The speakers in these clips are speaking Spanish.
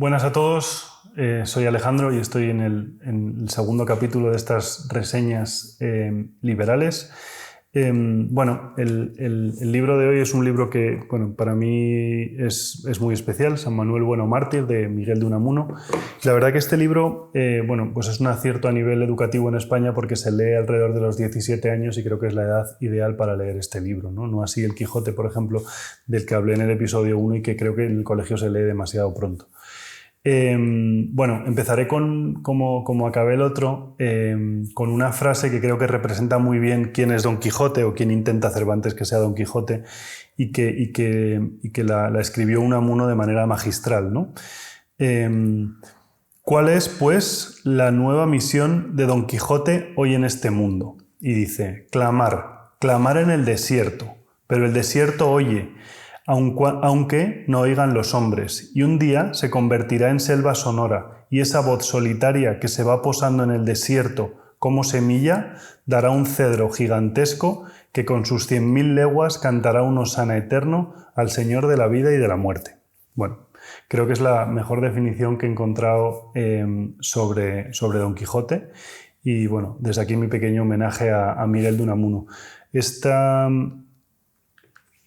Buenas a todos, soy Alejandro y estoy en el segundo capítulo de estas reseñas liberales. El libro de hoy es un libro que para mí es muy especial, San Manuel Bueno Mártir, de Miguel de Unamuno. La verdad que este libro pues es un acierto a nivel educativo en España porque se lee alrededor de los 17 años y creo que es la edad ideal para leer este libro, ¿no? No así el Quijote, por ejemplo, del que hablé en el episodio 1 y que creo que en el colegio se lee demasiado pronto. Empezaré como acabé el otro, con una frase que creo que representa muy bien quién es Don Quijote o quién intenta Cervantes que sea Don Quijote y que la escribió Unamuno de manera magistral, ¿no? ¿Cuál es, pues, la nueva misión de Don Quijote hoy en este mundo? Y dice, clamar en el desierto, pero el desierto oye, aunque no oigan los hombres, y un día se convertirá en selva sonora, y esa voz solitaria que se va posando en el desierto como semilla, dará un cedro gigantesco que con sus 100.000 leguas cantará un hosana eterno al Señor de la vida y de la muerte. Bueno, creo que es la mejor definición que he encontrado sobre Don Quijote, y bueno, desde aquí mi pequeño homenaje a Miguel de Unamuno.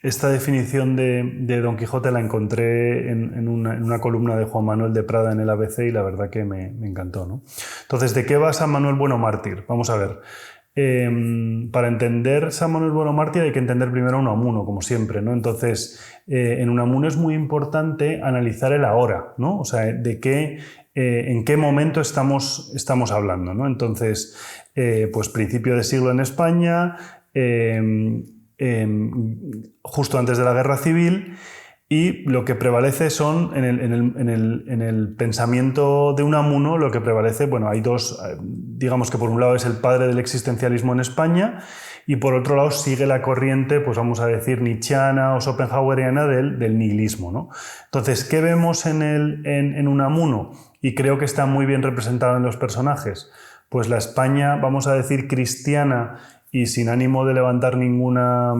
Esta definición de Don Quijote la encontré en una columna de Juan Manuel de Prada en el ABC y la verdad que me encantó, ¿no? Entonces, ¿de qué va San Manuel Bueno Mártir? Vamos a ver. Para entender San Manuel Bueno Mártir hay que entender primero a Unamuno, como siempre, ¿no? Entonces, en Unamuno es muy importante analizar el ahora, ¿no? O sea, en qué momento estamos hablando, ¿no? Entonces, pues principio de siglo en España, justo antes de la Guerra Civil, y lo que prevalece son, en el pensamiento de Unamuno, lo que prevalece, bueno, hay dos, digamos que por un lado es el padre del existencialismo en España, y por otro lado sigue la corriente, pues vamos a decir, nietzscheana o schopenhaueriana del nihilismo, ¿no? Entonces, ¿qué vemos en Unamuno? Y creo que está muy bien representado en los personajes. Pues la España, vamos a decir, cristiana y sin ánimo de levantar ninguna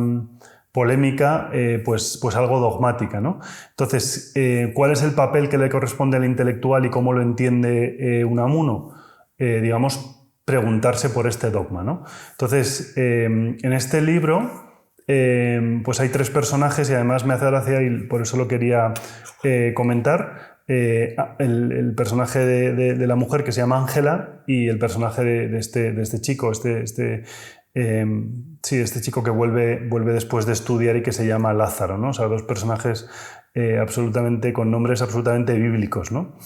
polémica, pues algo dogmática, ¿no? Entonces, ¿cuál es el papel que le corresponde al intelectual y cómo lo entiende Unamuno? Digamos, preguntarse por este dogma, ¿no? Entonces, en este libro, pues hay tres personajes y además me hace gracia y por eso lo quería comentar. El personaje de la mujer que se llama Ángela y el personaje de este chico, este chico que vuelve después de estudiar y que se llama Lázaro, ¿no? O sea, dos personajes con nombres absolutamente bíblicos, ¿no?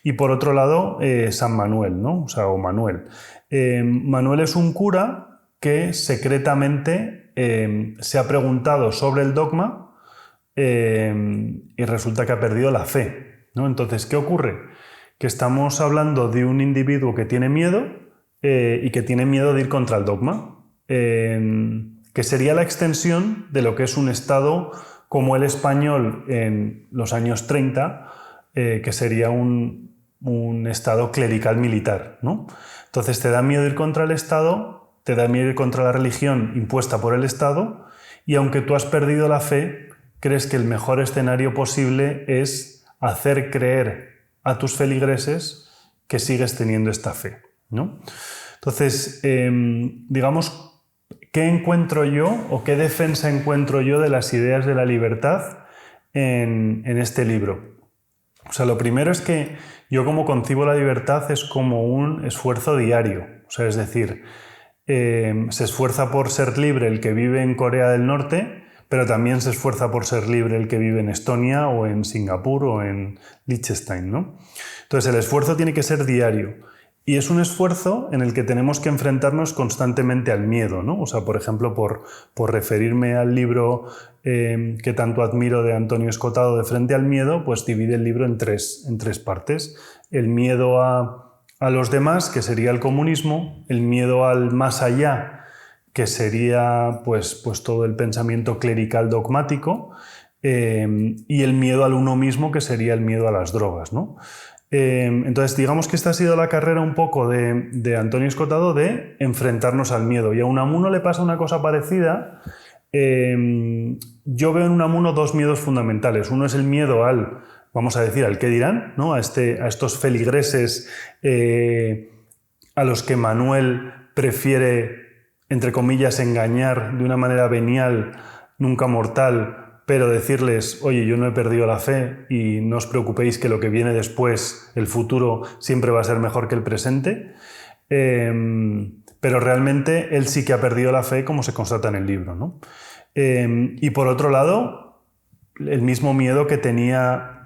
Y por otro lado, San Manuel, ¿no? O sea, o Manuel. Manuel es un cura que secretamente se ha preguntado sobre el dogma y resulta que ha perdido la fe, ¿no? Entonces, ¿qué ocurre? Que estamos hablando de un individuo que tiene miedo y que tiene miedo de ir contra el dogma, que sería la extensión de lo que es un Estado como el español en los años 30, que sería un Estado clerical militar, ¿no? Entonces te da miedo ir contra el Estado, te da miedo ir contra la religión impuesta por el Estado, y aunque tú has perdido la fe, crees que el mejor escenario posible es hacer creer a tus feligreses que sigues teniendo esta fe, ¿no? Entonces, digamos, ¿qué encuentro yo o qué defensa encuentro yo de las ideas de la libertad en este libro? O sea, lo primero es que yo como concibo la libertad es como un esfuerzo diario. O sea, es decir, se esfuerza por ser libre el que vive en Corea del Norte, pero también se esfuerza por ser libre el que vive en Estonia o en Singapur o en Liechtenstein, ¿no? Entonces, el esfuerzo tiene que ser diario. Y es un esfuerzo en el que tenemos que enfrentarnos constantemente al miedo, ¿no? O sea, por ejemplo, por referirme al libro que tanto admiro de Antonio Escotado, De frente al miedo, pues divide el libro en tres partes. El miedo a los demás, que sería el comunismo, el miedo al más allá, que sería pues todo el pensamiento clerical dogmático, y el miedo al uno mismo, que sería el miedo a las drogas, ¿no? Entonces, digamos que esta ha sido la carrera un poco de Antonio Escotado de enfrentarnos al miedo. Y a Unamuno le pasa una cosa parecida. Yo veo en Unamuno dos miedos fundamentales. Uno es el miedo al vamos a decir, al qué dirán, ¿no? A estos feligreses a los que Manuel prefiere, entre comillas, engañar de una manera venial, nunca mortal, pero decirles, oye, yo no he perdido la fe y no os preocupéis que lo que viene después, el futuro, siempre va a ser mejor que el presente. Pero realmente él sí que ha perdido la fe, como se constata en el libro, ¿no? Y por otro lado, el mismo miedo que tenía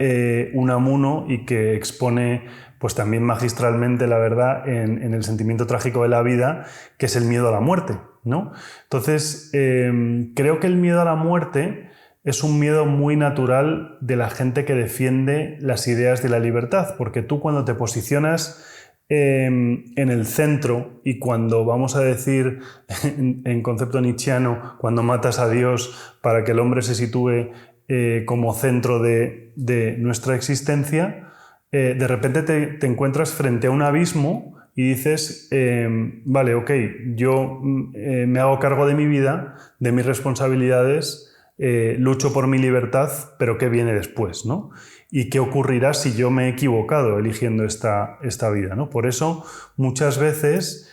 Unamuno y que expone pues también magistralmente, la verdad, en El sentimiento trágico de la vida, que es el miedo a la muerte, ¿no? Entonces, creo que el miedo a la muerte es un miedo muy natural de la gente que defiende las ideas de la libertad, porque tú cuando te posicionas en el centro y cuando, vamos a decir, en concepto nietzscheano, cuando matas a Dios para que el hombre se sitúe como centro de nuestra existencia, de repente te encuentras frente a un abismo y dices, vale, ok, yo me hago cargo de mi vida, de mis responsabilidades, lucho por mi libertad, pero ¿qué viene después, ¿no? ¿Y qué ocurrirá si yo me he equivocado eligiendo esta vida, ¿no? Por eso, muchas veces,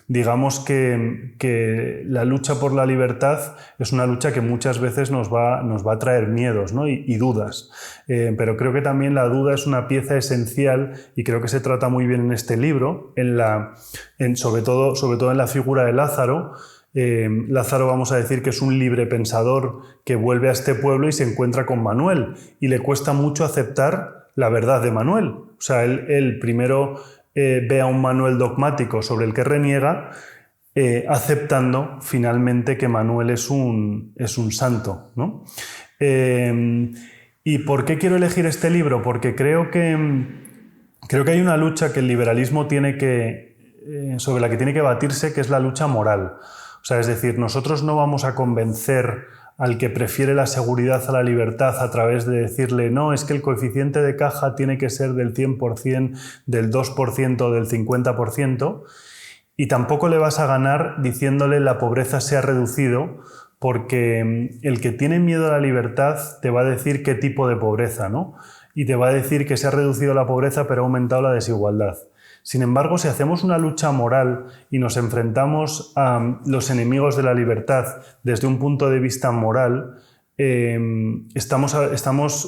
digamos que la lucha por la libertad es una lucha que muchas veces nos va a traer miedos, ¿no? y dudas. Pero creo que también la duda es una pieza esencial y creo que se trata muy bien en este libro, sobre todo en la figura de Lázaro. Lázaro, vamos a decir que es un libre pensador que vuelve a este pueblo y se encuentra con Manuel y le cuesta mucho aceptar la verdad de Manuel. O sea, él primero ve a un Manuel dogmático sobre el que reniega, aceptando finalmente que Manuel es un santo, ¿no? ¿Y por qué quiero elegir este libro? Porque creo que hay una lucha que el liberalismo sobre la que tiene que batirse, que es la lucha moral. O sea, es decir, nosotros no vamos a convencer al que prefiere la seguridad a la libertad a través de decirle no, es que el coeficiente de caja tiene que ser del 100%, del 2%, del 50%, y tampoco le vas a ganar diciéndole la pobreza se ha reducido, porque el que tiene miedo a la libertad te va a decir qué tipo de pobreza, ¿no? Y te va a decir que se ha reducido la pobreza pero ha aumentado la desigualdad. Sin embargo, si hacemos una lucha moral y nos enfrentamos a los enemigos de la libertad desde un punto de vista moral, estamos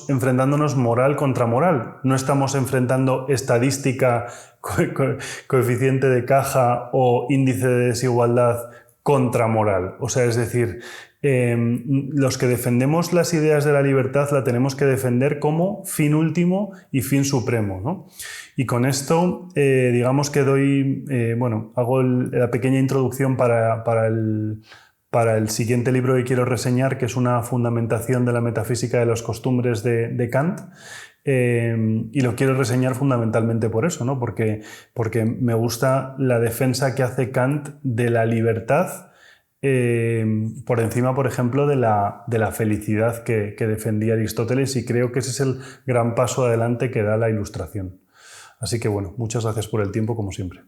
enfrentándonos moral contra moral. No estamos enfrentando estadística, coeficiente de caja o índice de desigualdad contra moral. O sea, es decir, los que defendemos las ideas de la libertad la tenemos que defender como fin último y fin supremo, ¿no? Y con esto, digamos que hago la pequeña introducción para el siguiente libro que quiero reseñar, que es una fundamentación de la metafísica de las costumbres de Kant. Y lo quiero reseñar fundamentalmente por eso, ¿no? Porque me gusta la defensa que hace Kant de la libertad por encima, por ejemplo, de la felicidad que defendía Aristóteles, y creo que ese es el gran paso adelante que da la Ilustración. Así que bueno, muchas gracias por el tiempo, como siempre.